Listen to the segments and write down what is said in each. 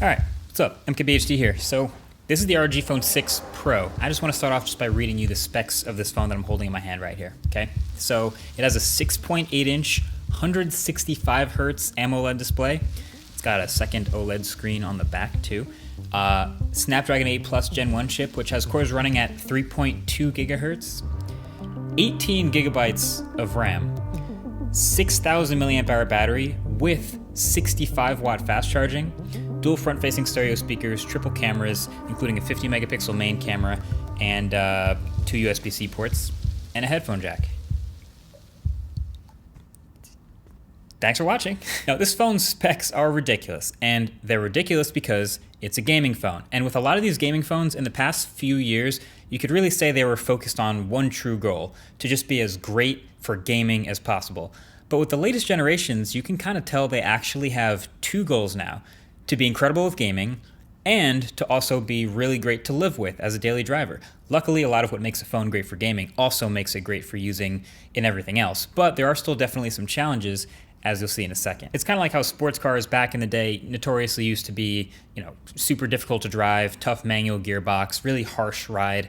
All right, what's up? MKBHD here. So this is the ROG Phone 6 Pro. I just want to start off just by reading you the specs of this phone that I'm holding in my hand right here, okay? So it has a 6.8-inch, 165 hertz AMOLED display. It's got a second OLED screen on the back too. Snapdragon 8 Plus Gen 1 chip, which has cores running at 3.2 gigahertz, 18 gigabytes of RAM, 6,000 milliamp hour battery with 65 watt fast charging, dual front facing stereo speakers, triple cameras, including a 50 megapixel main camera and 2 USB-C ports, and a headphone jack. Thanks for watching. Now, this phone's specs are ridiculous, and they're ridiculous because it's a gaming phone. And with a lot of these gaming phones in the past few years, you could really say they were focused on one true goal, to just be as great for gaming as possible. But with the latest generations, you can kind of tell they actually have two goals now: to be incredible with gaming and to also be really great to live with as a daily driver. Luckily, a lot of what makes a phone great for gaming also makes it great for using in everything else. But there are still definitely some challenges, as you'll see in a second. It's kind of like how sports cars back in the day notoriously used to be, super difficult to drive, tough manual gearbox, really harsh ride.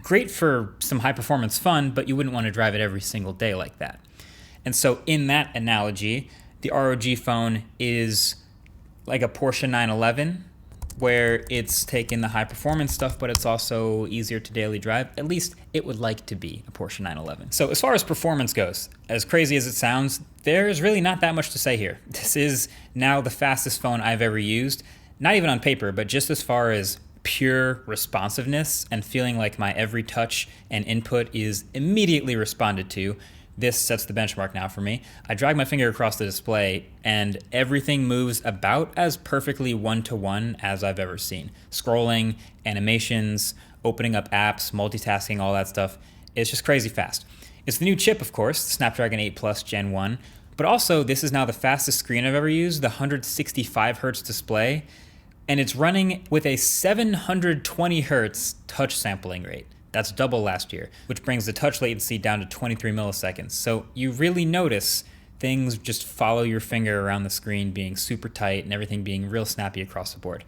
Great for some high performance fun, but you wouldn't want to drive it every single day like that. And so in that analogy, the ROG phone is like a Porsche 911, where it's taken the high performance stuff, but it's also easier to daily drive. At least it would like to be a Porsche 911. So as far as performance goes, as crazy as it sounds, there's really not that much to say here. This is now the fastest phone I've ever used, not even on paper, but just as far as pure responsiveness and feeling like my every touch and input is immediately responded to. This sets the benchmark now for me. I drag my finger across the display and everything moves about as perfectly one-to-one as I've ever seen. Scrolling, animations, opening up apps, multitasking, all that stuff. It's just crazy fast. It's the new chip, of course, the Snapdragon 8 Plus Gen 1, but also this is now the fastest screen I've ever used, the 165 hertz display, and it's running with a 720 hertz touch sampling rate. That's double last year, which brings the touch latency down to 23 milliseconds. So you really notice things just follow your finger around the screen being super tight and everything being real snappy across the board.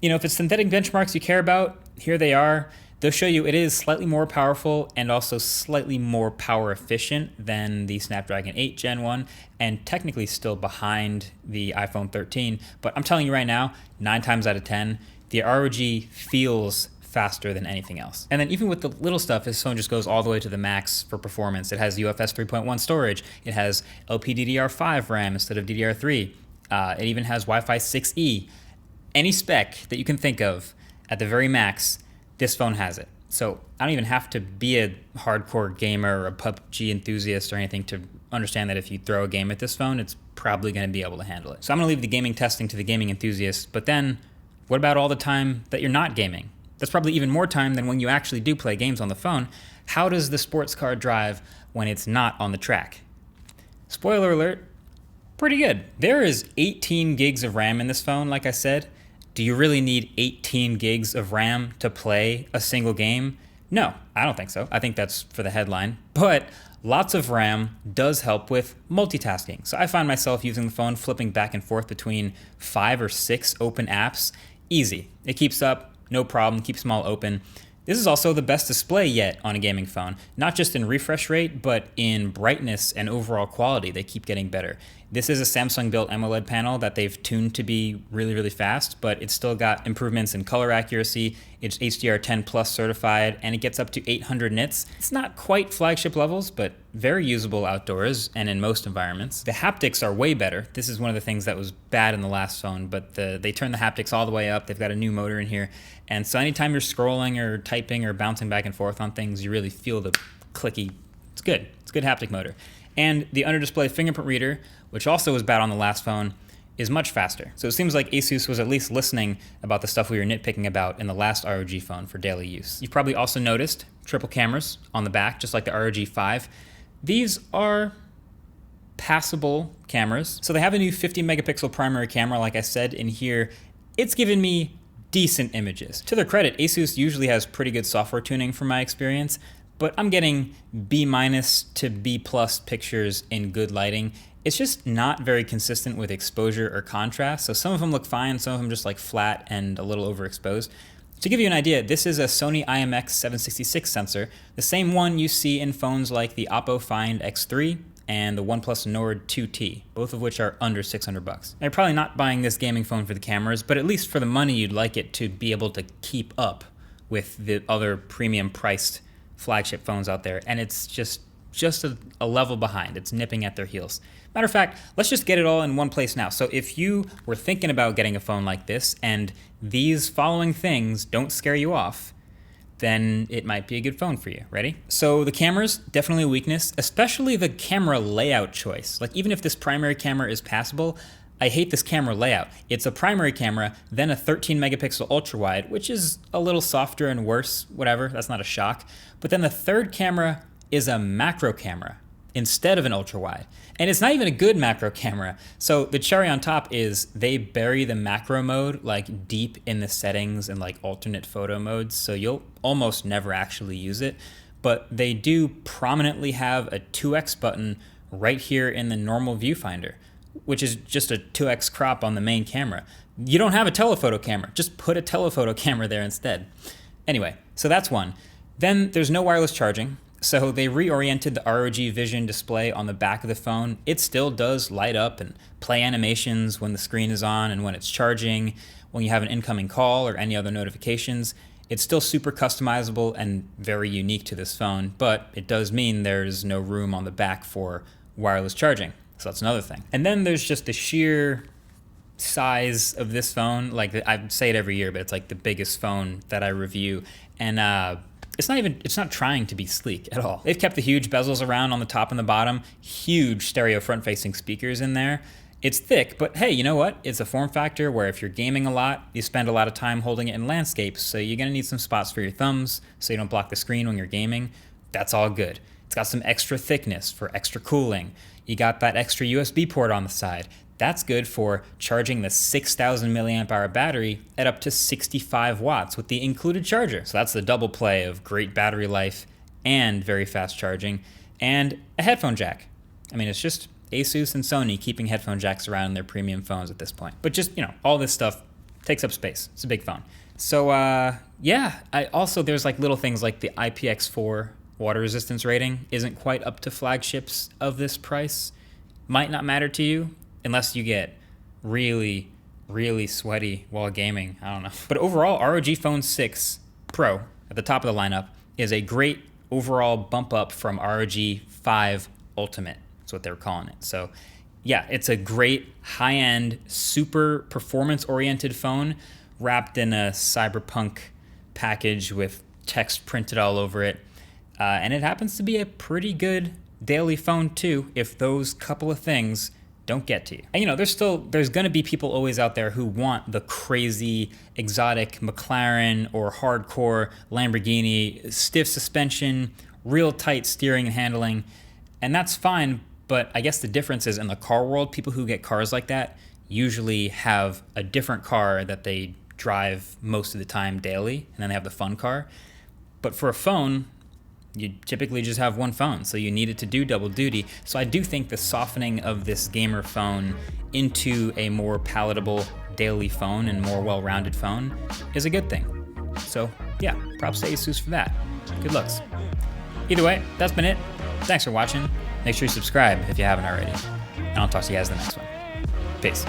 If it's synthetic benchmarks you care about, here they are. They'll show you it is slightly more powerful and also slightly more power efficient than the Snapdragon 8 Gen 1, and technically still behind the iPhone 13. But I'm telling you right now, 9 times out of 10, the ROG feels faster than anything else. And then even with the little stuff, this phone just goes all the way to the max for performance. It has UFS 3.1 storage. It has LPDDR5 RAM instead of DDR3. It even has Wi-Fi 6E. Any spec that you can think of at the very max, this phone has it. So I don't even have to be a hardcore gamer or a PUBG enthusiast or anything to understand that if you throw a game at this phone, it's probably going to be able to handle it. So I'm going to leave the gaming testing to the gaming enthusiasts, but then what about all the time that you're not gaming? That's probably even more time than when you actually do play games on the phone. How does the sports car drive when it's not on the track? Spoiler alert, pretty good. There is 18 gigs of RAM in this phone, like I said. Do you really need 18 gigs of RAM to play a single game? No, I don't think so. I think that's for the headline. But lots of RAM does help with multitasking. So I find myself using the phone flipping back and forth between 5 or 6 open apps. Easy. It keeps up. No problem, keeps them all open. This is also the best display yet on a gaming phone, not just in refresh rate, but in brightness and overall quality. They keep getting better. This is a Samsung-built AMOLED panel that they've tuned to be really, really fast, but it's still got improvements in color accuracy. It's HDR10 Plus certified, and it gets up to 800 nits. It's not quite flagship levels, but very usable outdoors and in most environments. The haptics are way better. This is one of the things that was bad in the last phone, but they turned the haptics all the way up. They've got a new motor in here. And so anytime you're scrolling or typing or bouncing back and forth on things, you really feel the clicky. It's good. It's a good haptic motor. And the under-display fingerprint reader, which also was bad on the last phone, is much faster. So it seems like Asus was at least listening about the stuff we were nitpicking about in the last ROG phone for daily use. You've probably also noticed triple cameras on the back, just like the ROG 5. These are passable cameras. So they have a new 50 megapixel primary camera, like I said in here. It's given me decent images. To their credit, Asus usually has pretty good software tuning from my experience, but I'm getting B- to B+ pictures in good lighting. It's just not very consistent with exposure or contrast. So some of them look fine, some of them just like flat and a little overexposed. To give you an idea, this is a Sony IMX766 sensor, the same one you see in phones like the Oppo Find X3 and the OnePlus Nord 2T, both of which are under $600. Now, you're probably not buying this gaming phone for the cameras, but at least for the money you'd like it to be able to keep up with the other premium priced flagship phones out there, and it's just a level behind. It's nipping at their heels. Matter of fact, let's just get it all in one place now. So if you were thinking about getting a phone like this and these following things don't scare you off, then it might be a good phone for you. Ready? So the camera's definitely a weakness, especially the camera layout choice. Like even if this primary camera is passable, I hate this camera layout. It's a primary camera, then a 13 megapixel ultra wide, which is a little softer and worse, whatever, that's not a shock. But then the third camera is a macro camera instead of an ultra wide. And it's not even a good macro camera. So the cherry on top is they bury the macro mode like deep in the settings and like alternate photo modes. So you'll almost never actually use it, but they do prominently have a 2x button right here in the normal viewfinder, which is just a 2x crop on the main camera. You don't have a telephoto camera, just put a telephoto camera there instead. Anyway, so that's one. Then there's no wireless charging. So they reoriented the ROG Vision display on the back of the phone. It still does light up and play animations when the screen is on and when it's charging, when you have an incoming call or any other notifications. It's still super customizable and very unique to this phone, but it does mean there's no room on the back for wireless charging. So that's another thing. And then there's just the sheer size of this phone. Like I say it every year, but it's like the biggest phone that I review. And it's not trying to be sleek at all. They've kept the huge bezels around on the top and the bottom, huge stereo front-facing speakers in there. It's thick, but hey, you know what? It's a form factor where if you're gaming a lot, you spend a lot of time holding it in landscape, so you're gonna need some spots for your thumbs so you don't block the screen when you're gaming. That's all good. It's got some extra thickness for extra cooling. You got that extra USB port on the side. That's good for charging the 6,000 milliamp hour battery at up to 65 watts with the included charger. So that's the double play of great battery life and very fast charging, and a headphone jack. I mean, it's just Asus and Sony keeping headphone jacks around in their premium phones at this point. But just, all this stuff takes up space. It's a big phone. So yeah, there's like little things like the IPX4 water resistance rating isn't quite up to flagships of this price. Might not matter to you unless you get really, really sweaty while gaming. I don't know. But overall, ROG Phone 6 Pro at the top of the lineup is a great overall bump up from ROG 5 Ultimate. That's what they were calling it. So yeah, it's a great high-end, super performance-oriented phone wrapped in a cyberpunk package with text printed all over it. And it happens to be a pretty good daily phone too, if those couple of things don't get to you. And there's gonna be people always out there who want the crazy, exotic McLaren or hardcore Lamborghini, stiff suspension, real tight steering and handling, and that's fine, but I guess the difference is in the car world, people who get cars like that usually have a different car that they drive most of the time daily, and then they have the fun car. But for a phone, you typically just have one phone, so you need it to do double duty. So I do think the softening of this gamer phone into a more palatable daily phone and more well-rounded phone is a good thing. So yeah, props to Asus for that. Good looks. Either way, that's been it. Thanks for watching. Make sure you subscribe if you haven't already. And I'll talk to you guys in the next one. Peace.